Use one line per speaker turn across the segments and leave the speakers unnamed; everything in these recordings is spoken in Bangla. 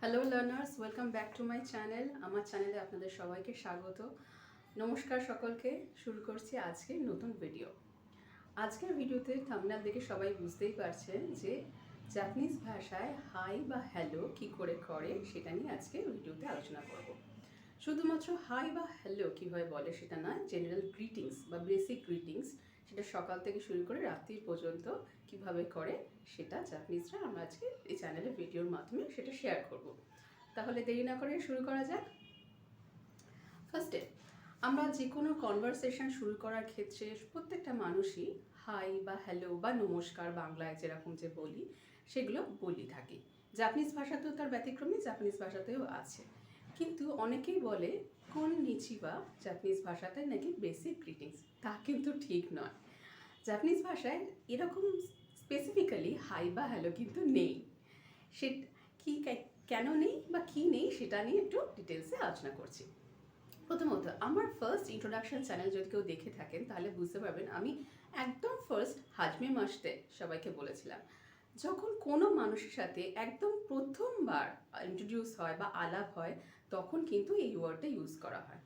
Hello learners, welcome back to my channel. আমার চ্যানেলে আপনাদের সবাইকে স্বাগত। নমস্কার সকলকে। শুরু করছি আজকের নতুন ভিডিও। আজকের ভিডিওতে থাম্বনেল দেখে সবাই বুঝতেই পারছেন যে জাপানিজ ভাষায় হাই বা হ্যালো কী করে করে সেটা নিয়ে আজকে ভিডিওতে আলোচনা করব। শুধুমাত্র হাই বা হ্যালো কীভাবে বলে সেটা না, জেনারেল গ্রিটিংস বা বেসিক গ্রিটিংস সেটা সকাল থেকে শুরু করে রাত্রি পর্যন্ত কিভাবে করে সেটা জাপানিজরা আমরা আজকে এই চ্যানেলে ভিডিওর মাধ্যমে সেটা শেয়ার করব। তাহলে দেরি না করে শুরু করা যাক। ফার্স্টে আমরা যে কোনো কনভারসেশন শুরু করার ক্ষেত্রে প্রত্যেকটা মানুষই হাই বা হ্যালো বা নমস্কার বাংলায় যেরকম যে বলি সেগুলো বলি থাকি। জাপানিজ ভাষাতেও তার ব্যতিক্রমী, জাপানিজ ভাষাতেও আছে। কিন্তু অনেকেই বলে কোন নিচিবা জাপানিজ ভাষাতে নাকি বেসিক গ্রিটিংস, তা কিন্তু ঠিক নয়। জাপানিজ ভাষায় এরকম স্পেসিফিক্যালি হাই বা হ্যালো কিন্তু নেই। সে কি কেন নেই বা কী নেই সেটা নিয়ে একটু ডিটেলসে আলোচনা করছি। প্রথমত, আমার ফার্স্ট ইন্ট্রোডাকশন চ্যানেল যদি কেউ দেখে থাকেন তাহলে বুঝতে পারবেন আমি একদম ফার্স্ট হাজমে মাসতে সবাইকে বলেছিলাম। যখন কোনো মানুষের সাথে একদম প্রথমবার ইন্ট্রোডিউস হয় বা আলাপ হয় তখন কিন্তু এই ওয়ার্ডটা ইউজ করা হয়।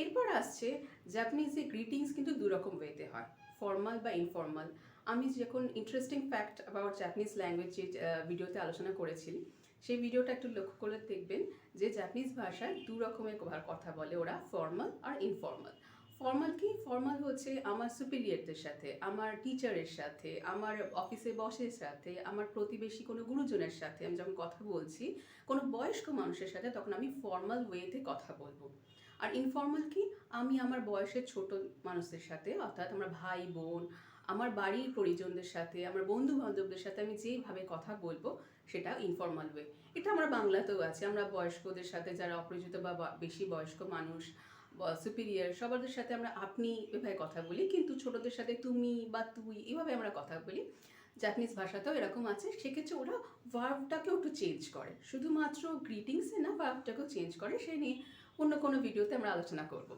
এরপর আসছে জাপানিজে গ্রিটিংস কিন্তু দুরকম ওয়েতে হয়, ফর্মাল বা ইনফর্মাল। আমি যখন interesting fact about Japanese language যে ভিডিওতে আলোচনা করেছি সেই ভিডিওটা একটু লক্ষ্য করে দেখবেন যে জাপানিজ ভাষায় দু রকমের কথা বলে ওরা, ফর্মাল আর ইনফর্মাল। ফর্মাল কি? ফর্মাল হচ্ছে আমার সুপিরিয়রদের সাথে, আমার টিচারের সাথে, আমার অফিসে বসের সাথে, আমার প্রতিবেশী কোনো গুরুজনের সাথে আমি যখন কথা বলছি, কোনো বয়স্ক মানুষের সাথে, তখন আমি ফর্মাল ওয়েতে কথা বলবো। আর ইনফর্মাল কি? আমি আমার বয়সের ছোট মানুষদের সাথে, অর্থাৎ আমার ভাই বোন, আমার বাড়ির পরিজনদের সাথে, আমার বন্ধু বান্ধবদের সাথে আমি যেভাবে কথা বলবো সেটা ইনফর্মাল ওয়ে। এটা আমরা বাংলাতেও আছে, আমরা বয়স্কদের সাথে যারা অপরিচিত বা বেশি বয়স্ক মানুষ বা সুপিরিয়র সবার সাথে আমরা আপনি এভাবে কথা বলি, কিন্তু ছোটদের সাথে তুমি বা তুই এভাবে আমরা কথা বলি। জাপানিজ ভাষাতেও এরকম আছে। সেক্ষেত্রে ওরা ভার্বটাকেও একটু চেঞ্জ করে, শুধুমাত্র গ্রিটিংসে না, ভার্বটাকেও চেঞ্জ করে। সে নিয়ে অন্য কোনো ভিডিওতে আমরা আলোচনা করব।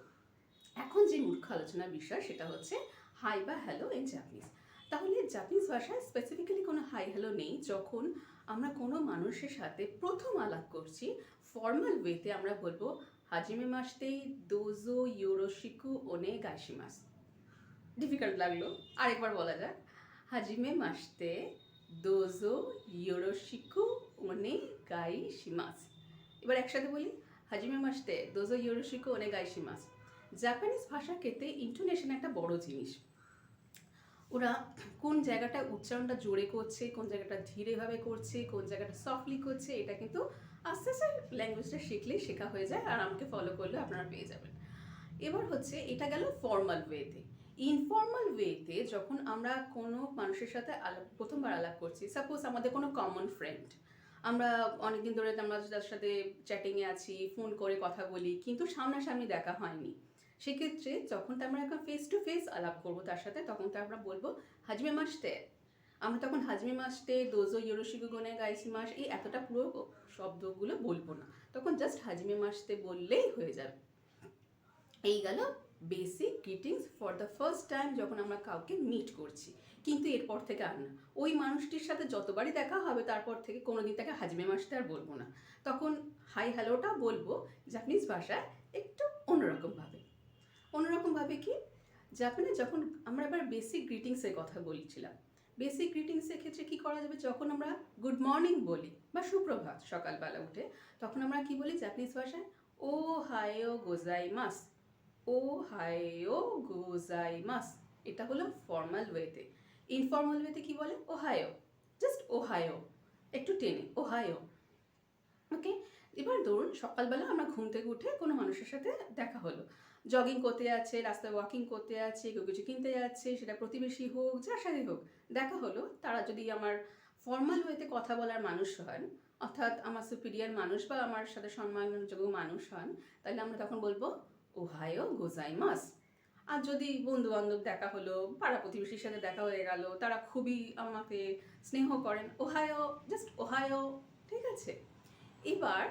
এখন যে মুখ্য আলোচনার বিষয় সেটা হচ্ছে হাই বা হ্যালো ইন জাপানিজ। তাহলে জাপানিজ ভাষায় স্পেসিফিক্যালি কোনো হাই হ্যালো নেই। যখন আমরা কোনো মানুষের সাথে প্রথম আলাপ করছি ফর্মাল ওয়েতে আমরা বলবো হাজিমে মাসতেই দোজো ইয়োরোশিকু ওনে গাইশিমাস। ডিফিকাল্ট লাগলো, আরেকবার বলা যাক। হাজিমে মাসতে দোজো ইয়োরোশিকু ওনে গাইশিমাস। এবার একসাথে বলি, হাজিমে মাসতে দোজো ইয়োরোশিকু ওনে গাইশিমাস। জাপানিজ ভাষা ক্ষেত্রে ইন্টোনেশন একটা বড় জিনিস। ওরা কোন জায়গাটা উচ্চারণটা জোরে করছে, কোন জায়গাটা ধীরেভাবে করছে, কোন জায়গাটা সফটলি করছে, এটা কিন্তু আস্তে আস্তে ল্যাঙ্গুয়েজটা শিখলেই শেখা হয়ে যায়, আর আমাকে ফলো করলে আপনারা পেয়ে যাবেন। এবার হচ্ছে এটা গেল ফর্মাল ওয়েতে। ইনফর্মাল ওয়েতে যখন আমরা কোনো মানুষের সাথে প্রথমবার আলাপ করছি, সাপোজ আমাদের কোনো কমন ফ্রেন্ড, আমরা অনেকদিন ধরে আমরা তার সাথে চ্যাটিংয়ে আছি, ফোন করে কথা বলি, কিন্তু সামনাসামনি দেখা হয়নি। সেক্ষেত্রে যখন আমরা এখন ফেস টু ফেস আলাপ করবো তার সাথে, তখন তো আমরা বলবো হাজমে মাসতে। আমরা তখন হাজমে মাসতে দোজো ইয়োরোশিকু গোনে গাইসি মাস এই এতটা পুরো শব্দগুলো বলবো না, তখন জাস্ট হাজমে মাসতে বললেই হয়ে যাবে। এই গেল basic greetings for the first time যখন আমরা কাউকে মিট করছি। কিন্তু এরপর থেকে আর না, ওই মানুষটির সাথে যতবারই দেখা হবে তারপর থেকে কোনোদিন তাকে হাজমে মাসতে আর বলবো না, তখন হাই হ্যালোটা বলবো জাপানিজ ভাষায় একটু অন্যরকমভাবে। অন্যরকমভাবে কি? জাপানে যখন আমরা এবার বেসিক গ্রিটিংসের কথা বলছিলাম, বেসিক গ্রিটিংসের ক্ষেত্রে কি করা যাবে? যখন আমরা গুড মর্নিং বলি বা সুপ্রভাত সকালবেলা উঠে, তখন আমরা কি বলি জাপানিজ ভাষায়? ও হায়ো গোজাইমাস। ও হায়ো গোজাইমাস। এটা হলো ফর্মাল ওয়েতে। ইনফর্মাল ওয়েতে কি বলে? ও হায়ো, জাস্ট ও হায়ো, একটু টেনে ও হায়ো। ওকে। এবার ধরুন সকালবেলা আমরা ঘুম থেকে উঠে কোনো মানুষের সাথে দেখা হলো, জগিং করতে যাচ্ছে, রাস্তায় ওয়াকিং করতে যাচ্ছে, কেউ কিছু কিনতে যাচ্ছে, সেটা প্রতিবেশী হোক, যার সাথে হোক দেখা হলো, তারা যদি আমার ফর্মাল ওয়েতে কথা বলার মানুষ হন, অর্থাৎ আমার সুপিরিয়র মানুষ বা আমার সাথে সম্মানযোগ্য মানুষ হন, তাহলে আমরা তখন বলবো ওহায়ো গোজাইমাস। আর যদি বন্ধু বান্ধব দেখা হলো, পাড়া প্রতিবেশীর সাথে দেখা হয়ে গেল, তারা খুবই আমাকে স্নেহ করেন, ওহায়ো, জাস্ট ওহায়ো। ঠিক আছে। এবার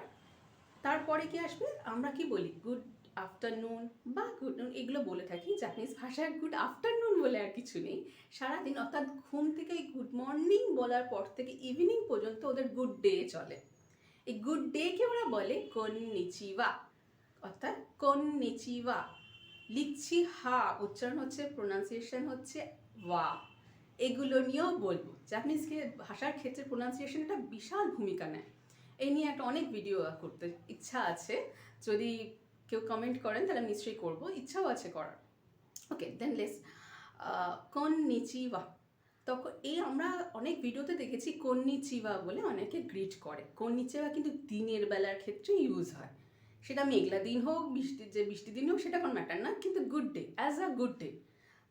তারপরে কি আসবে? আমরা কি বলি? গুড আফটারনুন বা গুড নুন, এগুলো বলে থাকি। জাপানিজ ভাষায় গুড আফটারনুন বলে আর কিছু নেই। সারাদিন অর্থাৎ ঘুম থেকে গুড মর্নিং বলার পর থেকে ইভিনিং পর্যন্ত ওদের গুড ডে চলে। এই গুড ডেকে ওরা বলে কন্নিচিওয়া, অর্থাৎ কন্নিচিওয়া। লিখছি হা, উচ্চারণ হচ্ছে, প্রোনাউন্সিয়েশন হচ্ছে ওয়া। এগুলো নিয়েও বলবো। জাপানিজকে ভাষার ক্ষেত্রে প্রোনাউন্সিয়েশনটা বিশাল ভূমিকা নেয়। এই নিয়ে একটা অনেক ভিডিও করতে ইচ্ছা আছে, যদি কেউ কমেন্ট করেন তাহলে নিশ্চয়ই করবো, ইচ্ছাও আছে করার। ওকে, দেন লেটস কন্নিচিওয়া। তখন এই আমরা অনেক ভিডিওতে দেখেছি কন্নিচিওয়া বলে অনেকে গ্রিট করে। কন্নিচিওয়া কিন্তু দিনের বেলার ক্ষেত্রে ইউজ হয়, সেটা মেঘলা দিন হোক, বৃষ্টি দিন হোক, সেটা কোনো ম্যাটার না, কিন্তু good day, as a good day.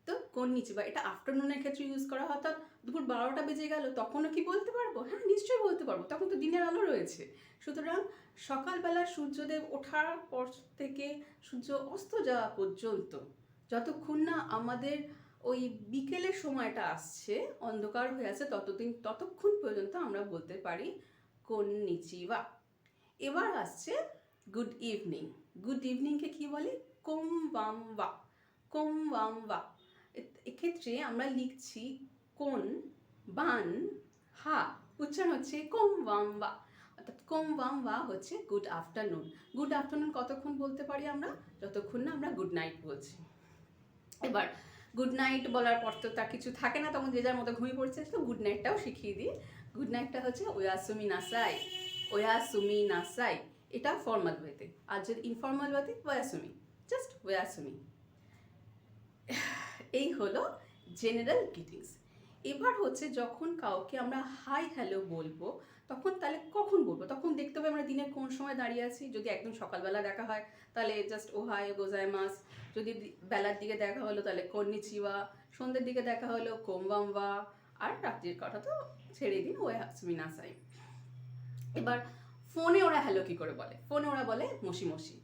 তো কন্নিচিওয়া এটা আফটারনুনের ক্ষেত্রে ইউজ করা হয়, অর্থাৎ দুপুর 12টা বেজে গেল, তখনও কি বলতে পারবো? হ্যাঁ, নিশ্চয়ই বলতে পারবো, তখন তো দিনের আলো রয়েছে। সুতরাং সকালবেলা সূর্যদেব ওঠার পর থেকে সূর্য অস্ত যাওয়া পর্যন্ত, যতক্ষণ না আমাদের ওই বিকেলের সময়টা আসছে, অন্ধকার হয়ে আছে, ততক্ষণ পর্যন্ত আমরা বলতে পারি কন্নিচিওয়া। এবার আসছে গুড ইভিনিং। গুড ইভিনিংকে কি বলে? কোমবামওয়া। কোমবামওয়া। এক্ষেত্রে আমরা লিখছি কোন বান হা, উচ্চারণ হচ্ছে কোমবামওয়া, অর্থাৎ কোমবামওয়া হচ্ছে গুড আফটারনুন। গুড আফটারনুন কতক্ষণ বলতে পারি আমরা? যতক্ষণ না আমরা গুড নাইট বলছি। এবার গুড নাইট বলার পর তো তার কিছু থাকে না, তখন যে যার মতো ঘুমিয়ে পড়ছে, তো গুড নাইটটাও শিখিয়ে দিই। গুড নাইটটা হচ্ছে ওয়াসুমি নাসাই। ওয়াসুমি নাসাই, এটা ফর্মাল ওয়েতে। আর যদি ইনফর্মাল ওয়েতে ওয়াসুমি, জাস্ট ওয়াসুমি। এই হলো জেনারেল গ্রিটিংস। এবার হচ্ছে যখন কাউকে আমরা হাই হ্যালো বলবো, তখন তাহলে কখন বলবো? তখন দেখতে হবে আমরা দিনের কোন সময় দাঁড়িয়ে আছি। যদি একদম সকালবেলা দেখা হয় তাহলে জাস্ট ওহাই গোজাইমাস। যদি বেলার দিকে দেখা হলো তাহলে কন্নিচিওয়া, সন্ধ্যের দিকে দেখা হলো কোমবামওয়া, আর রাত্রির কথা তো ছেড়ে দিন, ওয়াসুমি নাসাই। এবার ফোনে ওরা হ্যালো কী করে বলে? ফোনে ওরা বলে মশি মশি।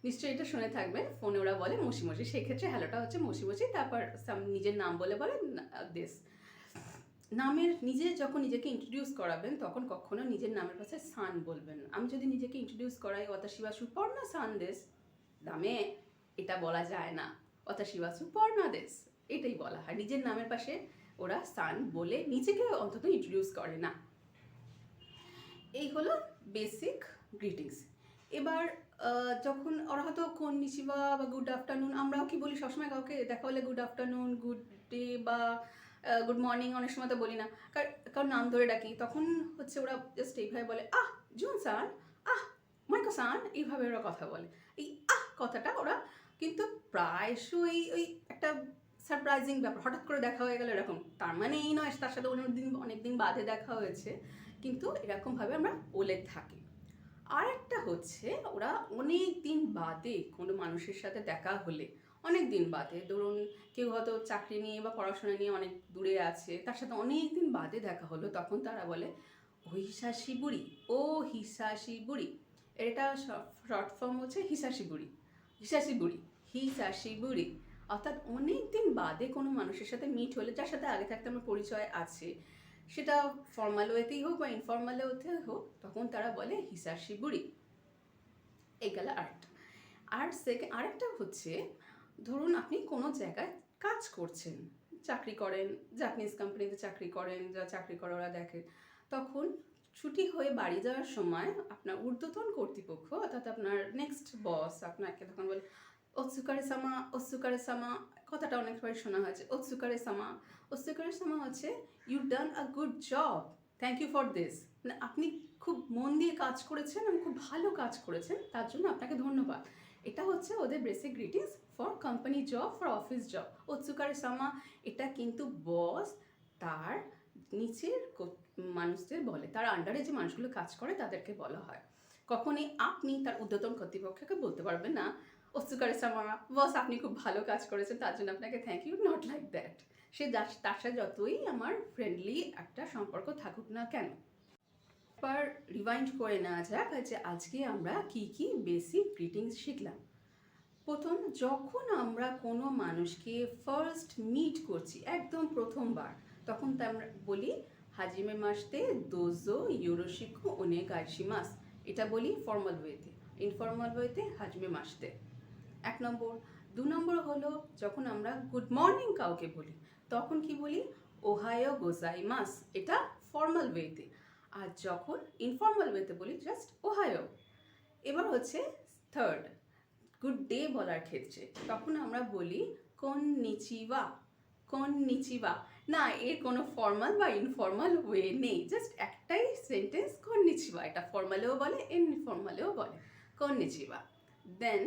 নিশ্চয়ই এটা শুনে থাকবেন, ফোনে ওরা বলে মশি মশি। সেক্ষেত্রে হ্যালোটা হচ্ছে মশি মশি, তারপর নিজের নাম বলে দেশ। নামের যখন নিজেকে ইন্ট্রোডিউস করাবেন, তখন কখনো নিজের নামের পাশে সান বলবেন না। আমি যদি নিজেকে ইন্ট্রোডিউস করাই ওয়াতাশি সুপর্ণা সান দেশ, দামে এটা বলা যায় না, ওয়াতাশি সুপর্ণা দেশ, এটাই বলা হয়। নিজের নামের পাশে ওরা সান বলে নিজেকে অন্তত ইন্ট্রোডিউস করে না। এই হলো বেসিক গ্রিটিংস। এবার যখন ওরা হয়তো কন্নিচিওয়া বা গুড আফটারনুন, আমরাও কি বলি সবসময় কাউকে দেখা হলে গুড আফটারনুন, গুড ডে বা গুড মর্নিং, অনেক সময় তো বলি না, কারণ নাম ধরে ডাকি, তখন হচ্ছে ওরা জাস্ট এইভাবে বলে আহ জুন সান, আহ মাইকো সান, এইভাবে ওরা কথা বলে। এই আহ কথাটা ওরা কিন্তু প্রায়শই ওই একটা সারপ্রাইজিং ব্যাপার, হঠাৎ করে দেখা হয়ে গেল এরকম, তার মানে এই নয় তার সাথে অনেকদিন বাদে দেখা হয়েছে, কিন্তু এরকমভাবে আমরা বলে থাকি। আর একটা হচ্ছে ওরা অনেক দিন বাদে কোনো মানুষের সাথে দেখা হলে, অনেক দিন বাদে, ধরুন কেউ হয়তো চাকরি নিয়ে বা পড়াশোনা নিয়ে অনেক দূরে আছে, তার সাথে অনেক দিন বাদে দেখা হলো, তখন তারা বলে ও হিসাসি বুড়ি, ও হিসাসি বুড়ি। এটা শর্ট ফর্ম হচ্ছে হিসাসি বুড়ি, হিসাসি বুড়ি, হিসাসি বুড়ি। অর্থাৎ অনেক দিন বাদে কোনো মানুষের সাথে মিট হলে, যার সাথে আগে থাকতে আমার পরিচয় আছে, সেটা ফর্মাল ওয়েতেই হোক বা ইনফর্মাল ওয়েতে হোক, তখন তারা বলে হিসাসি বুড়ি। এই গেল আরেকটা। আরেকটা হচ্ছে, ধরুন আপনি কোনো জায়গায় কাজ করছেন, চাকরি করেন, জাপানিজ কোম্পানিতে চাকরি করেন, যা চাকরি করে ওরা দেখে, তখন ছুটি হয়ে বাড়ি যাওয়ার সময় আপনার ঊর্ধ্বতন কর্তৃপক্ষ, অর্থাৎ আপনার নেক্সট বস আপনাকে তখন বলে ওৎসুকারে সামা, ওৎসুকারে সামা। কথাটা অনেকবার শোনা হয়েছে, ওৎসুকারে সামা। ওৎসুকারে সামা হচ্ছে you done a good job, thank you for this. মানে আপনি খুব মন দিয়ে কাজ করেছেন এবং খুব ভালো কাজ করেছেন, তার জন্য আপনাকে ধন্যবাদ। এটা হচ্ছে ওদের basic greetings for company job, for office job. ওৎসুকারে সামা এটা কিন্তু বস তার নিচের মানুষদের বলে, তার আন্ডারে যে মানুষগুলো কাজ করে তাদেরকে বলা হয়। কখনই আপনি তার ঊর্ধ্বতন কর্তৃপক্ষকে বলতে পারবেন না ওৎসুকারে সামা, বস আপনি খুব ভালো কাজ করেছেন, তার জন্য আপনাকে thank you, not like that. সে তার সাথে যতই আমার ফ্রেন্ডলি একটা সম্পর্ক থাকুক না কেন। এবার রিভাইন্ড করে নেওয়া যাক যে আজকে আমরা কি কি বেসিক গ্রিটিংস শিখলাম। প্রথম, যখন আমরা কোনো মানুষকে ফার্স্ট মিট করছি, একদম প্রথমবার, তখন তো আমরা বলি হাজিমে মাসতে দোজো ইউরোশিকু ওনেগাইশিমাস, এটা বলি ফর্মাল ওয়েতে। ইনফর্মাল ওয়েতে হাজিমে মাসতে, 1 নম্বর। 2 নম্বর হলো যখন আমরা গুড মর্নিং কাউকে বলি, তখন কি বলি ওহায়ো গোজাইমাস, এটা ফর্মাল ওয়েতে। আর যখন ইনফর্মাল ওয়েতে বলি জাস্ট ওহায়ো। এবার হচ্ছে থার্ড, গুড ডে বলার ক্ষেত্রে তখন আমরা বলি কননিচিওয়া। কননিচিওয়া না, এর কোনো ফর্মাল বা ইনফর্মাল ওয়ে নেই, জাস্ট একটাই সেন্টেন্স কননিচিওয়া। এটা ফর্মালেও বলে ইনফর্মালেও বলে কননিচিওয়া। দেন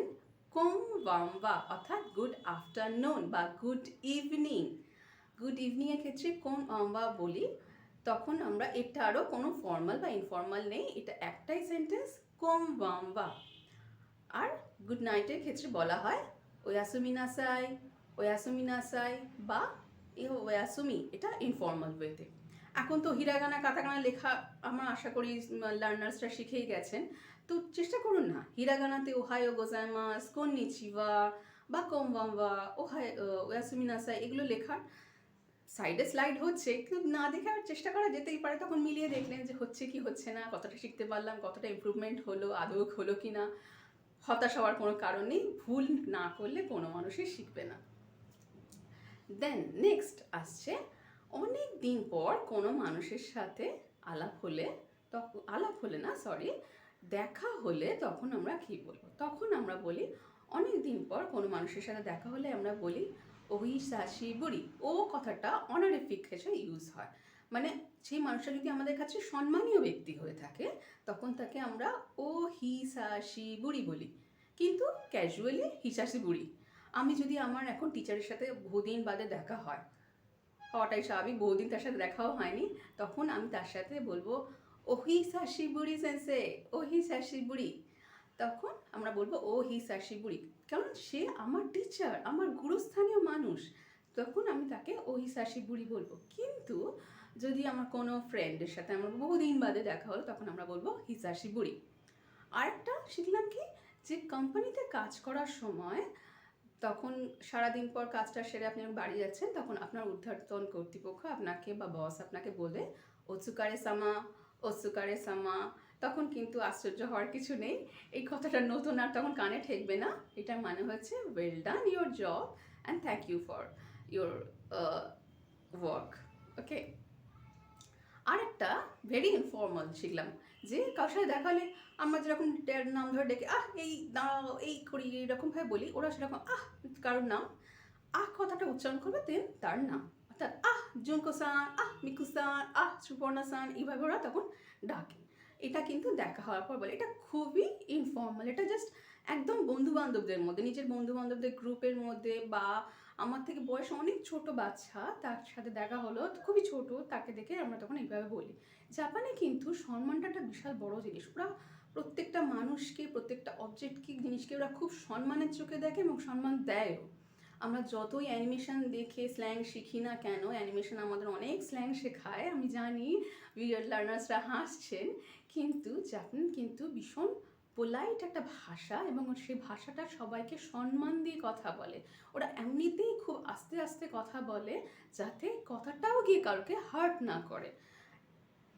কোমবামবা অর্থাৎ গুড আফটারনুন বা গুড ইভিনিং। গুড ইভিনিংয়ের ক্ষেত্রে কোমবামবা বলি, তখন আমরা এটারও কোনো ফর্মাল বা ইনফর্মাল নেই, এটা একটাই সেন্টেন্স কোমবামবা। আর গুড নাইটের ক্ষেত্রে বলা হয় ওয়াসুমিনাসাই, ওয়াসুমিনাসাই বা ওয়াসুমি, এটা ইনফর্মাল ওয়েতে। এখন তো হিরাগানা কাতাকানা লেখা আমরা আশা করি লার্নার্সরা শিখেই গেছেন, তো চেষ্টা করুন না হিরাগানাতে ওহায়ো গোজাইমাস, কননিচিওয়া বা কোমবামবা, ওয়াসুমিনাসাই এগুলো লেখার। সাইডে স্লাইড হচ্ছে কিন্তু না দেখে আর চেষ্টা করা যেতেই পারে, তখন মিলিয়ে দেখলেন যে হচ্ছে কি হচ্ছে না, কতটা শিখতে পারলাম, কতটা ইমপ্রুভমেন্ট হলো, আদৌ হলো কি না। হতাশ হওয়ার কোনো কারণ নেই, ভুল না করলে কোনো মানুষই শিখবে না। দেন নেক্সট আসছে অনেক দিন পর কোনো মানুষের সাথে আলাপ হলে, দেখা হলে তখন আমরা কি বলবো? তখন আমরা বলি অনেক দিন পর কোনো মানুষের সাথে দেখা হলে আমরা বলি ওহিসাশিবুরি। ও কথাটা অনারিফিক হিসেবে ইউজ হয়, মানে সেই মানুষটা যদি আমাদের কাছে সম্মানীয় ব্যক্তি হয়ে থাকে তখন তাকে আমরা ও হিসাশিবুরি বলি, কিন্তু ক্যাজুয়ালি হিসাশিবুরি। আমি যদি আমার এখন টিচারের সাথে বহুদিন বাদে দেখা হয়, হওয়াটাই স্বাভাবিক, বহুদিন তার সাথে দেখাও হয়নি, তখন আমি তার সাথে বলবো ওহিসাশিবুরি সেন্সে, ওহিসাশিবুরি। তখন আমরা বলবো ওহিসাশিবুরি, কারণ সে আমার টিচার, আমার গুরুস্থানীয় মানুষ, তখন আমি তাকে ওহিসাশিবুরি বলবো। কিন্তু যদি আমার কোনো ফ্রেন্ডের সাথে আমার বহুদিন বাদে দেখা হলো তখন আমরা বলবো হিসাশিবুরি। আরেকটা শিখলাম কি, যে কোম্পানিতে কাজ করার সময় তখন সারাদিন পর কাজটা সেরে আপনি বাড়ি যাচ্ছেন, তখন আপনার ঊর্ধ্বতন কর্তৃপক্ষ আপনাকে বা বস আপনাকে বলে ওৎসুকারে সামা, ওৎসুকারে সামা। তখন কিন্তু আশ্চর্য হওয়ার কিছু নেই, এই কথাটা নতুন আর তখন কানে ঠেকবে না। এটার মানে হচ্ছে well done your job and thank you for your work. Okay, আরেকটা ভেরি ইনফর্মাল শিখলাম, যে কারোর সাথে দেখালে আমরা যেরকম নাম ধরে ডেকে এই দাঁড়াও এই করি এইরকমভাবে বলি, ওরা সেরকম কারোর নাম কথাটা উচ্চারণ করবে দেন তার নাম, অর্থাৎ জুনকো-সান, মিকু-সান, সুপর্ণা-সান, এইভাবে ওরা তখন ডাকে। এটা কিন্তু দেখা হওয়ার পর বলে, এটা খুবই ইনফর্মাল, এটা জাস্ট একদম বন্ধু বান্ধবদের মধ্যে, নিজের বন্ধু বান্ধবদের গ্রুপের মধ্যে, বা আমার থেকে বয়স অনেক ছোট বাচ্চা তার সাথে দেখা হলো, খুবই ছোট, তাকে দেখে আমরা তখন এইভাবে বলি। জাপানে কিন্তু সম্মানটা একটা বিশাল বড় জিনিস, ওরা প্রত্যেকটা মানুষকে, প্রত্যেকটা অবজেক্টকে, জিনিসকে ওরা খুব সম্মানের চোখে দেখে এবং সম্মান দেয়ও। আমরা যতই অ্যানিমেশন দেখে স্ল্যাং শিখি না কেন, অ্যানিমেশন আমাদের অনেক স্ল্যাং শেখায়, আমি জানি লার্নার্সরা হাসছেন, কিন্তু জাপান কিন্তু ভীষণ পোলাইট একটা ভাষা এবং সেই ভাষাটা সবাইকে সম্মান দিয়ে কথা বলে। ওরা এমনিতেই খুব আস্তে আস্তে কথা বলে যাতে কথাটাও গিয়ে কাউকে হার্ট না করে।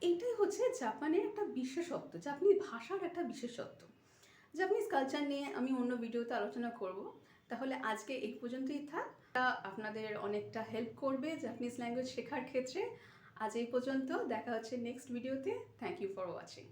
এইটাই হচ্ছে জাপানের একটা বিশেষত্ব, জাপানিজ ভাষার একটা বিশেষত্ব। জাপানিজ কালচার নিয়ে আমি অন্য ভিডিওতে আলোচনা করব, তাহলে আজকে এই পর্যন্তই থাক। আপনাদের অনেকটা হেল্প করবে জাপানিজ ল্যাঙ্গুয়েজ শেখার ক্ষেত্রে। আজ এই পর্যন্ত, দেখা হচ্ছে নেক্সট ভিডিওতে। Thank you for watching.